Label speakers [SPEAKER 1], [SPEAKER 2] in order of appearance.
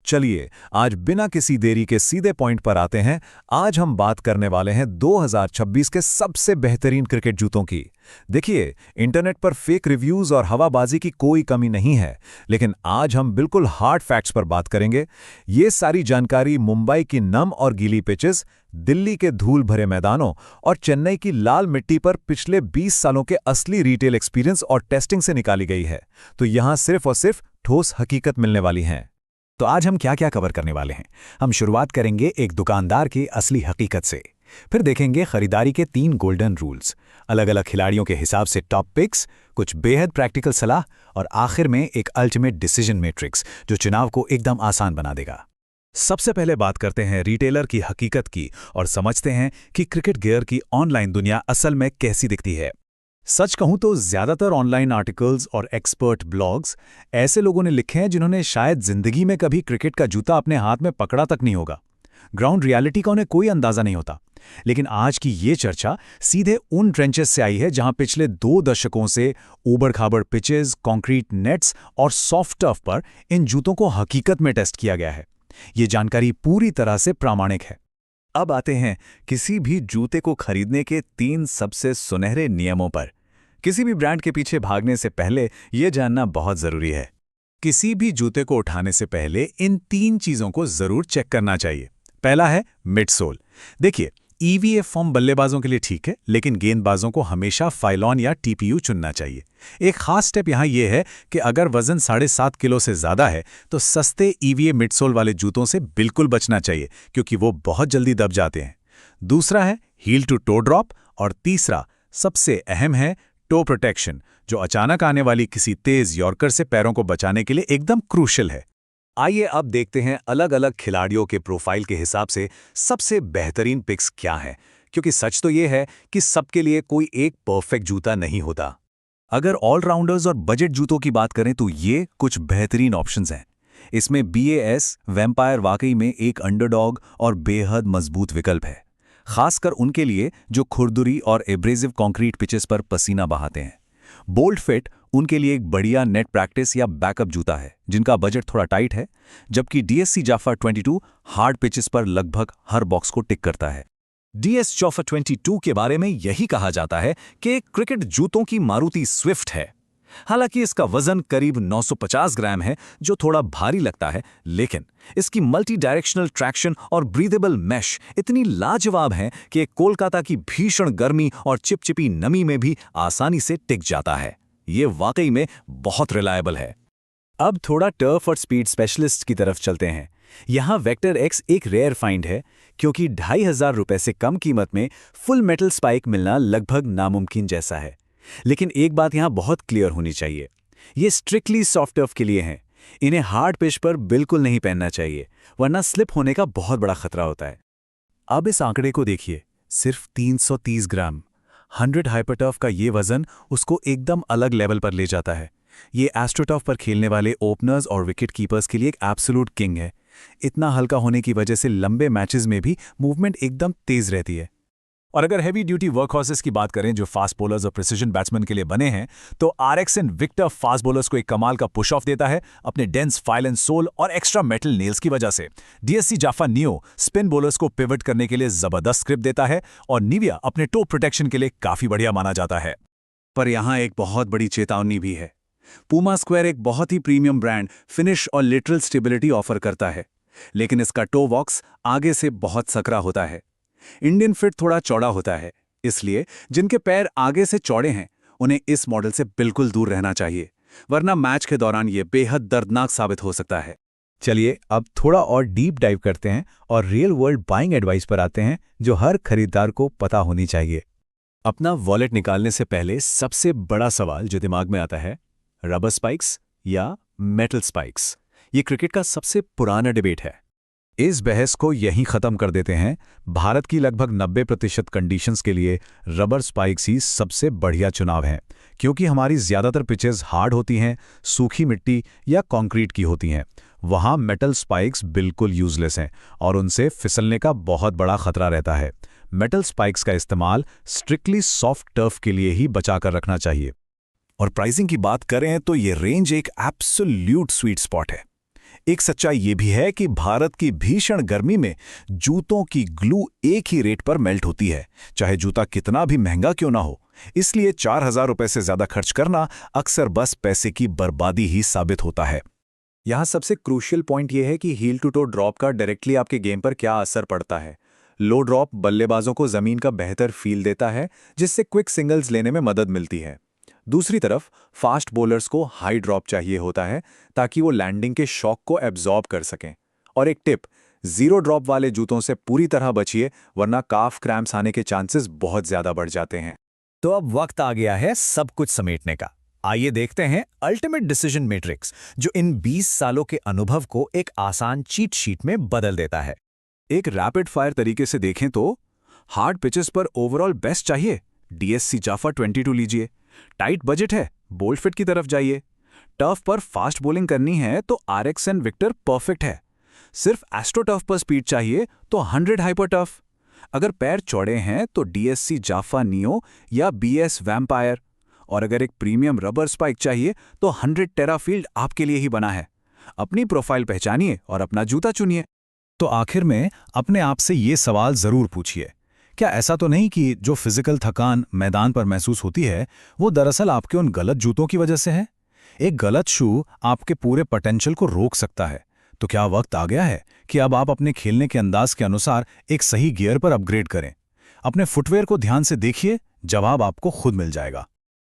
[SPEAKER 1] चलिए आज बिना किसी देरी के सीधे पॉइंट पर आते हैं। आज हम बात करने वाले हैं 2026 के सबसे बेहतरीन क्रिकेट जूतों की। देखिए, इंटरनेट पर फेक रिव्यूज और हवाबाजी की कोई कमी नहीं है, लेकिन आज हम बिल्कुल हार्ड फैक्ट्स पर बात करेंगे। ये सारी जानकारी मुंबई की नम और गीली पिचेस, दिल्ली के धूल भरे मैदानों और चेन्नई की लाल मिट्टी पर पिछले 20 सालों के असली रिटेल एक्सपीरियंस और टेस्टिंग से निकाली गई है। तो यहां सिर्फ और सिर्फ ठोस हकीकत मिलने वाली है।
[SPEAKER 2] तो आज हम क्या क्या कवर करने वाले हैं। हम शुरुआत करेंगे एक दुकानदार की असली हकीकत से, फिर देखेंगे खरीदारी के 3 गोल्डन रूल्स, अलग अलग खिलाड़ियों के हिसाब से टॉप पिक्स, कुछ बेहद प्रैक्टिकल सलाह और आखिर में एक अल्टीमेट डिसीजन मैट्रिक्स जो चुनाव को एकदम आसान बना देगा।
[SPEAKER 1] सबसे पहले बात करते हैं रिटेलर की हकीकत की और समझते हैं कि क्रिकेट गियर की ऑनलाइन दुनिया असल में कैसी दिखती है। सच कहूं तो ज्यादातर ऑनलाइन आर्टिकल्स और एक्सपर्ट ब्लॉग्स ऐसे लोगों ने लिखे हैं जिन्होंने शायद जिंदगी में कभी क्रिकेट का जूता अपने हाथ में पकड़ा तक नहीं होगा। ग्राउंड रियलिटी का उन्हें कोई अंदाजा नहीं होता। लेकिन आज की ये चर्चा सीधे उन ट्रेंचेस से आई है जहां पिछले 2 दशकों से ऊबड़-खाबड़ पिचेस, कंक्रीट नेट्स और सॉफ्ट टर्फ पर इन जूतों को हकीकत में टेस्ट किया गया है। ये जानकारी पूरी तरह से प्रामाणिक है।
[SPEAKER 2] अब आते हैं किसी भी जूते को खरीदने के 3 सबसे सुनहरे नियमों पर। किसी भी ब्रांड के पीछे भागने से पहले यह जानना बहुत जरूरी है। किसी भी जूते को उठाने से पहले इन 3 चीजों को जरूर चेक करना चाहिए। पहला है मिडसोल। देखिए, ईवीएफ फॉर्म बल्लेबाजों के लिए ठीक है, लेकिन गेंदबाजों को हमेशा फाइलॉन या टीपीयू चुनना चाहिए। एक खास स्टेप यहाँ यह है कि अगर वजन 7.5 किलो से ज्यादा है तो सस्ते ईवीए मिडसोल वाले जूतों से बिल्कुल बचना चाहिए, क्योंकि वो बहुत जल्दी दब जाते हैं। दूसरा है हील टू टो ड्रॉप और तीसरा सबसे अहम है टो प्रोटेक्शन, जो अचानक आने वाली किसी तेज यॉर्कर से पैरों को बचाने के लिए एकदम क्रूशियल है। आइए अब देखते हैं अलग अलग खिलाड़ियों के प्रोफाइल के हिसाब से सबसे बेहतरीन पिक्स क्या हैं, क्योंकि सच तो ये है कि सबके लिए कोई एक परफेक्ट जूता नहीं होता। अगर ऑलराउंडर्स और बजट जूतों की बात करें तो ये कुछ बेहतरीन ऑप्शंस हैं। इसमें BAS वैम्पायर वाकई में एक अंडरडॉग और बेहद मजबूत विकल्प है, खासकर उनके लिए जो खुरदुरी और एब्रेसिव कंक्रीट पिचेस पर पसीना बहाते हैं। बोल्ट फिट उनके लिए एक बढ़िया नेट प्रैक्टिस या बैकअप जूता है जिनका बजट थोड़ा टाइट है, जबकि DSC जाफा 22 हार्ड पिचेस पर लगभग हर बॉक्स को टिक करता है। DS जाफा 22 के बारे में यही कहा जाता है कि क्रिकेट जूतों की मारुति स्विफ्ट है। हालांकि इसका वजन करीब 950 ग्राम है, जो थोड़ा भारी लगता है, लेकिन इसकी मल्टी डायरेक्शनल ट्रैक्शन और ब्रीदेबल मैश इतनी लाजवाब है कि कोलकाता की भीषण गर्मी और चिपचिपी नमी में भी आसानी से टिक जाता है। ये वाकई में बहुत रिलायबल है। अब थोड़ा टर्फ और स्पीड स्पेशलिस्ट की तरफ चलते हैं। यहाँ वेक्टर X एक रेयर फाइंड है, क्योंकि 2500 रुपए से कम कीमत में फुल मेटल स्पाइक मिलना लगभग नामुमकिन जैसा है। लेकिन एक बात यहाँ बहुत क्लियर होनी चाहिए, ये स्ट्रिक्टली सॉफ्ट टर्फ के लिए हैं। इन्हें हार्ड पिच पर बिल्कुल नहीं पहनना चाहिए, वरना स्लिप होने का बहुत बड़ा खतरा होता है। अब इस आंकड़े को देखिए, सिर्फ 330 ग्राम। 100 हाइपरटर्फ का ये वजन उसको एकदम अलग लेवल पर ले जाता है। ये एस्ट्रोटर्फ पर खेलने वाले ओपनर्स और विकेट कीपर्स के लिए एक एब्सोल्यूट किंग है। इतना हल्का होने की वजह से लंबे मैचेस में भी मूवमेंट एकदम तेज रहती है। और अगर हैवी ड्यूटी वर्कहॉर्सेस की बात करें जो फास्ट बॉलर्स और प्रिसिजन बैट्समैन के लिए बने हैं, तो RX इनविक्टर फास्ट बॉलर्स को एक कमाल का पुश ऑफ देता है अपने डेंस फाइल एंड सोल और एक्स्ट्रा मेटल नेल्स की वजह से। DSC जाफा नियो स्पिन बॉलर्स को पिवट करने के लिए जबरदस्त ग्रिप देता है और निविया अपने टो प्रोटेक्शन के लिए काफी बढ़िया माना जाता है। पर यहाँ एक बहुत बड़ी चेतावनी भी है। पूमा स्क्वायर एक बहुत ही प्रीमियम ब्रांड फिनिश और लिटरल स्टेबिलिटी ऑफर करता है, लेकिन इसका टो बॉक्स आगे से बहुत सकरा होता है। इंडियन फिट थोड़ा चौड़ा होता है, इसलिए जिनके पैर आगे से चौड़े हैं उन्हें इस मॉडल से बिल्कुल दूर रहना चाहिए, वरना मैच के दौरान ये बेहद दर्दनाक साबित हो सकता है।
[SPEAKER 1] चलिए अब थोड़ा और डीप डाइव करते हैं और रियल वर्ल्ड बाइंग एडवाइस पर आते हैं जो हर खरीदार को पता होनी चाहिए। अपना वॉलेट निकालने से पहले सबसे बड़ा सवाल जो दिमाग में आता है, रबर स्पाइक्स या मेटल स्पाइक्स। ये क्रिकेट का सबसे पुराना डिबेट है। इस बहस को यहीं खत्म कर देते हैं। भारत की लगभग 90% कंडीशंस के लिए रबर स्पाइक्स ही सबसे बढ़िया चुनाव हैं, क्योंकि हमारी ज्यादातर पिचेस हार्ड होती हैं, सूखी मिट्टी या कंक्रीट की होती हैं। वहाँ मेटल स्पाइक्स बिल्कुल यूजलेस हैं और उनसे फिसलने का बहुत बड़ा खतरा रहता है। मेटल स्पाइक्स का इस्तेमाल स्ट्रिक्टली सॉफ्ट टर्फ के लिए ही बचाकर रखना चाहिए। और प्राइसिंग की बात करें तो ये रेंज एक एब्सोल्यूट स्वीट स्पॉट है।
[SPEAKER 2] एक सच्चाई ये भी है कि भारत की भीषण गर्मी में जूतों की ग्लू एक ही रेट पर मेल्ट होती है, चाहे जूता कितना भी महंगा क्यों ना हो। इसलिए 4,000 रुपए से ज्यादा खर्च करना अक्सर बस पैसे की बर्बादी ही साबित होता है।
[SPEAKER 1] यहाँ सबसे क्रूशियल पॉइंट यह है कि हील टू टो ड्रॉप का डायरेक्टली आपके गेम पर क्या असर पड़ता है। लो ड्रॉप बल्लेबाजों को जमीन का बेहतर फील देता है, जिससे क्विक सिंगल्स लेने में मदद मिलती है। दूसरी तरफ फास्ट बॉलर्स को हाई ड्रॉप चाहिए होता है ताकि वो लैंडिंग के शॉक को एब्जॉर्ब कर सकें। और एक टिप, जीरो ड्रॉप वाले जूतों से पूरी तरह बचिए, वरना काफ क्रैम्प्स आने के चांसेस बहुत ज्यादा बढ़ जाते हैं।
[SPEAKER 2] तो अब वक्त आ गया है सब कुछ समेटने का। आइए देखते हैं अल्टीमेट डिसीजन मैट्रिक्स, जो इन 20 सालों के अनुभव को एक आसान चीट शीट में बदल देता है। एक रैपिड फायर तरीके से देखें तो हार्ड पिचेस पर ओवरऑल बेस्ट चाहिए, DSC जाफा 22 लीजिए। टाइट बजट है, बोल्ड फिट की तरफ जाइए। टफ पर फास्ट बॉलिंग करनी है तो RXN विक्टर परफेक्ट है। सिर्फ एस्ट्रो टफ पर स्पीड चाहिए तो 100 हाइपर टफ। अगर पैर चौड़े हैं तो DSC जाफा नियो या BS वैम्पायर। और अगर एक प्रीमियम रबर स्पाइक चाहिए तो 100 टेराफील्ड आपके लिए ही बना है। अपनी प्रोफाइल पहचानिए और अपना जूता चुनिए। तो आखिर में अपने आप से ये सवाल जरूर पूछिए, क्या ऐसा तो नहीं कि जो फिजिकल थकान मैदान पर महसूस होती है वो दरअसल आपके उन गलत जूतों की वजह से है? एक गलत शू आपके पूरे पोटेंशियल को रोक सकता है। तो क्या वक्त आ गया है कि अब आप अपने खेलने के अंदाज के अनुसार एक सही गियर पर अपग्रेड करें? अपने फुटवेयर को ध्यान से देखिए, जवाब आपको खुद मिल जाएगा।